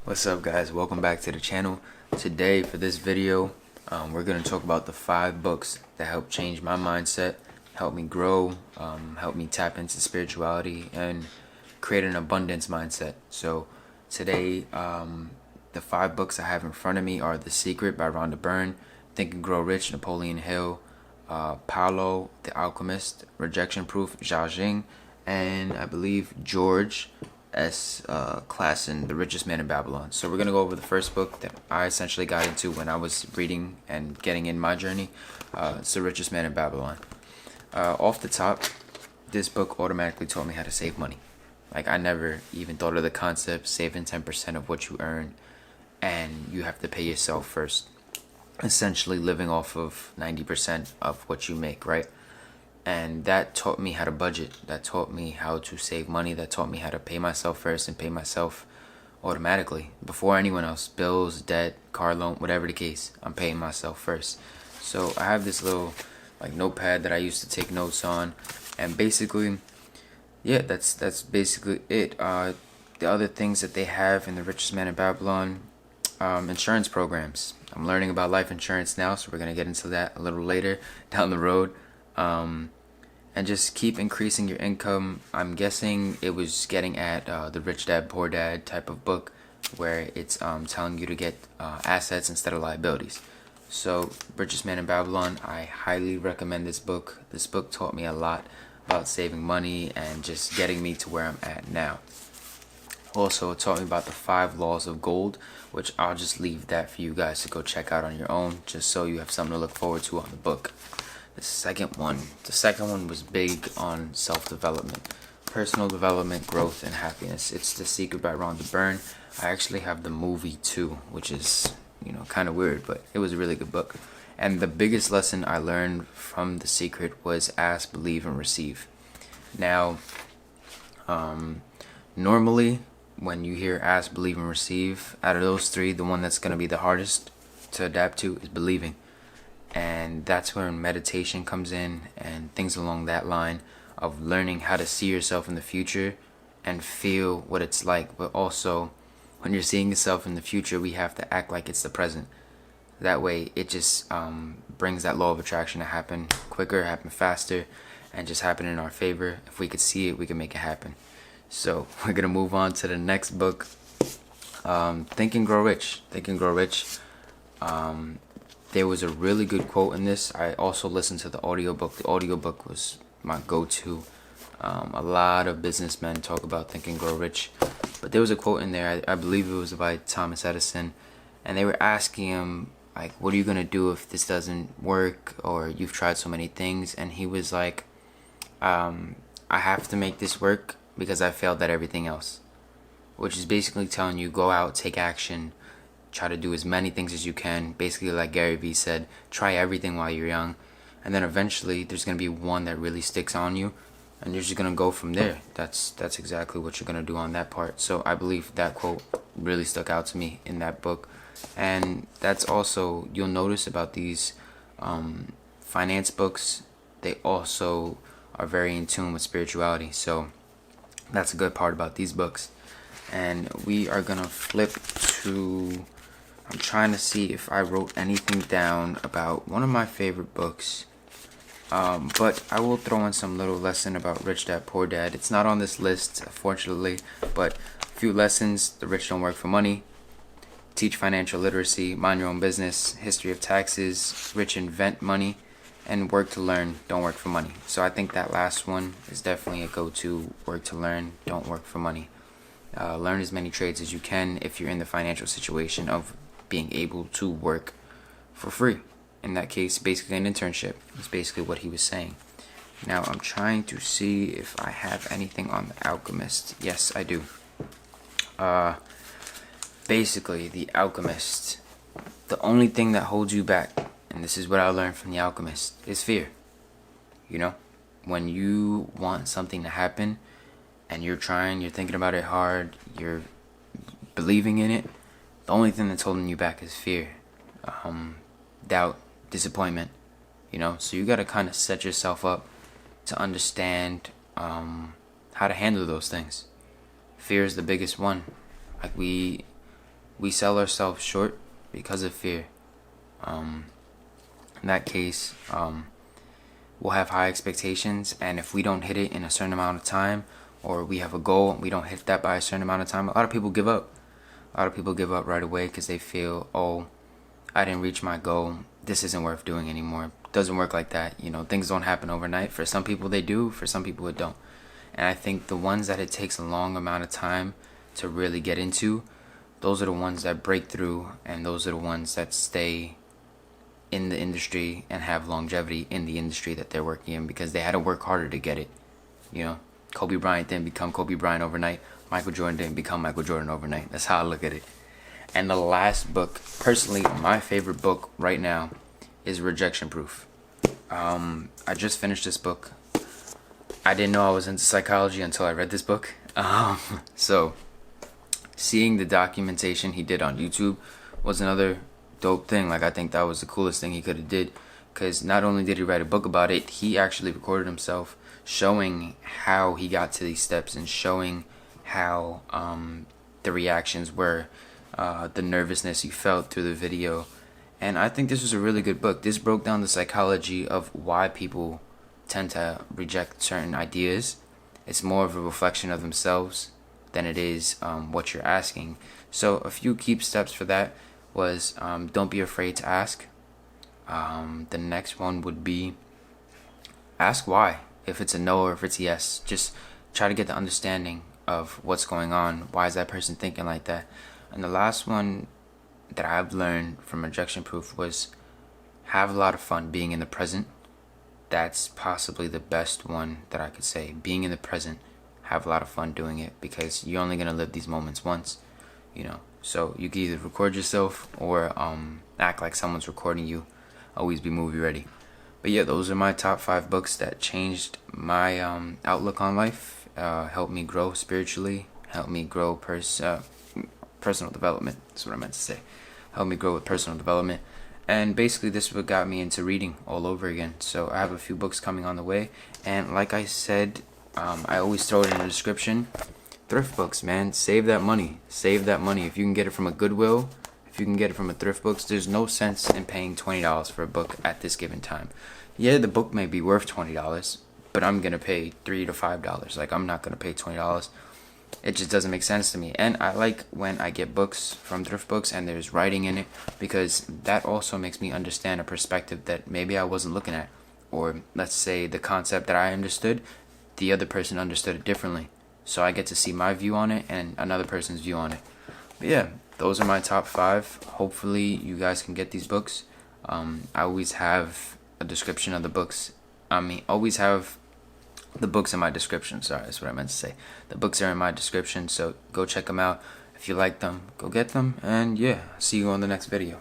What's up, guys? Welcome back to the channel. Today for this video we're going to talk about the 5 books that helped change my mindset, help me grow, help me tap into spirituality and create an abundance mindset. So today the 5 books I have in front of me are The Secret by Rhonda Byrne, Think and Grow Rich, Napoleon Hill, Paulo the Alchemist, Rejection Proof, Zhao Jing, and I believe George S. Clason, The Richest Man in Babylon. So we're going to go over the first book that I essentially got into when I was reading and getting in my journey. It's The Richest Man in Babylon. Off the top, this book automatically taught me how to save money. Like, I never even thought of the concept, saving 10% of what you earn, and you have to pay yourself first. Essentially living off of 90% of what you make, right? And that taught me how to budget. That taught me how to save money. That taught me how to pay myself first and pay myself automatically before anyone else. Bills, debt, car loan, whatever the case, I'm paying myself first. So I have this little notepad that I used to take notes on, and basically, yeah, that's basically it. The other things that they have in The Richest Man in Babylon, insurance programs. I'm learning about life insurance now, so we're gonna get into that a little later down the road. And just keep increasing your income. I'm guessing it was getting at the Rich Dad Poor Dad type of book, where it's telling you to get assets instead of liabilities. So Richest Man in Babylon, I highly recommend this book. This book taught me a lot about saving money and just getting me to where I'm at now. Also, it taught me about the 5 laws of gold, which I'll just leave that for you guys to go check out on your own, just so you have something to look forward to on the book. The second one was big on self-development, personal development, growth, and happiness. It's The Secret by Rhonda Byrne. I actually have the movie too, which is, kind of weird, but it was a really good book. And the biggest lesson I learned from The Secret was ask, believe, and receive. Now, normally when you hear ask, believe, and receive, out of those 3, the one that's going to be the hardest to adapt to is believing. And that's where meditation comes in and things along that line of learning how to see yourself in the future and feel what it's like. But also, when you're seeing yourself in the future, we have to act like it's the present. That way, it just brings that law of attraction to happen quicker, happen faster, and just happen in our favor. If we could see it, we can make it happen. So we're going to move on to the next book, Think and Grow Rich. Think and Grow Rich. There was a really good quote in this. I also listened to the audiobook. The audiobook was my go-to. A lot of businessmen talk about Think and Grow Rich. But there was a quote in there, I believe it was by Thomas Edison. And they were asking him, what are you going to do if this doesn't work? Or you've tried so many things. And he was like, I have to make this work because I failed at everything else. Which is basically telling you, go out, take action. Try to do as many things as you can. Basically, like Gary Vee said, try everything while you're young. And then eventually, there's going to be one that really sticks on you. And you're just going to go from there. That's exactly what you're going to do on that part. So I believe that quote really stuck out to me in that book. And that's also, you'll notice about these finance books, they also are very in tune with spirituality. So that's a good part about these books. And we are going to flip to... I'm trying to see if I wrote anything down about one of my favorite books. But I will throw in some little lesson about Rich Dad Poor Dad. It's not on this list, unfortunately, but a few lessons. The rich don't work for money. Teach financial literacy. Mind your own business. History of taxes. Rich invent money. And work to learn. Don't work for money. So I think that last one is definitely a go-to. Work to learn. Don't work for money. Learn as many trades as you can if you're in the financial situation of being able to work for free. In that case, basically an internship is basically what he was saying. Now I'm trying to see if I have anything on The Alchemist. Yes, I do. Basically, The Alchemist, the only thing that holds you back, and this is what I learned from The Alchemist, is fear. When you want something to happen and you're trying, you're thinking about it hard, you're believing in it, the only thing that's holding you back is fear, doubt, disappointment, So you got to kind of set yourself up to understand how to handle those things. Fear is the biggest one. we sell ourselves short because of fear. In that case, we'll have high expectations, and if we don't hit it in a certain amount of time, or we have a goal and we don't hit that by a certain amount of time, a lot of people give up. A lot of people give up right away because they feel, oh, I didn't reach my goal, this isn't worth doing anymore. It doesn't work like that. Things don't happen overnight. For some people they do, for some people it don't. And I think the ones that it takes a long amount of time to really get into, those are the ones that break through, and those are the ones that stay in the industry and have longevity in the industry that they're working in, because they had to work harder to get it. Kobe Bryant didn't become Kobe Bryant overnight. Michael Jordan didn't become Michael Jordan overnight. That's how I look at it. And the last book, personally, my favorite book right now is Rejection Proof. I just finished this book. I didn't know I was into psychology until I read this book. So seeing the documentation he did on YouTube was another dope thing. I think that was the coolest thing he could have did, because not only did he write a book about it, he actually recorded himself showing how he got to these steps and showing how the reactions were, the nervousness he felt through the video. And I think this was a really good book. This broke down the psychology of why people tend to reject certain ideas. It's more of a reflection of themselves than it is what you're asking. So a few key steps for that was, don't be afraid to ask. The next one would be, ask why. If it's a no or if it's a yes, just try to get the understanding of what's going on. Why is that person thinking like that? And the last one that I've learned from Rejection Proof was, have a lot of fun being in the present. That's possibly the best one that I could say. Being in the present, have a lot of fun doing it, because you're only going to live these moments once, So you can either record yourself or act like someone's recording you. Always be movie ready. But yeah, those are my top 5 books that changed my outlook on life, helped me grow spiritually, helped me grow personal development. That's what I meant to say. Helped me grow with personal development. And basically this is what got me into reading all over again. So I have a few books coming on the way. And like I said, I always throw it in the description. Thriftbooks, man. Save that money. Save that money. If you can get it from a Goodwill, if you can get it from a Thriftbooks, there's no sense in paying $20 for a book at this given time. Yeah, the book may be worth $20, but I'm going to pay $3 to $5. I'm not going to pay $20. It just doesn't make sense to me. And I like when I get books from Thriftbooks and there's writing in it, because that also makes me understand a perspective that maybe I wasn't looking at. Or let's say the concept that I understood, the other person understood it differently. So I get to see my view on it and another person's view on it. But yeah, those are my top 5. Hopefully you guys can get these books. I always have a description of the books. Always have the books in my description. Sorry, that's what I meant to say. The books are in my description, so go check them out. If you like them, go get them. And yeah, see you on the next video.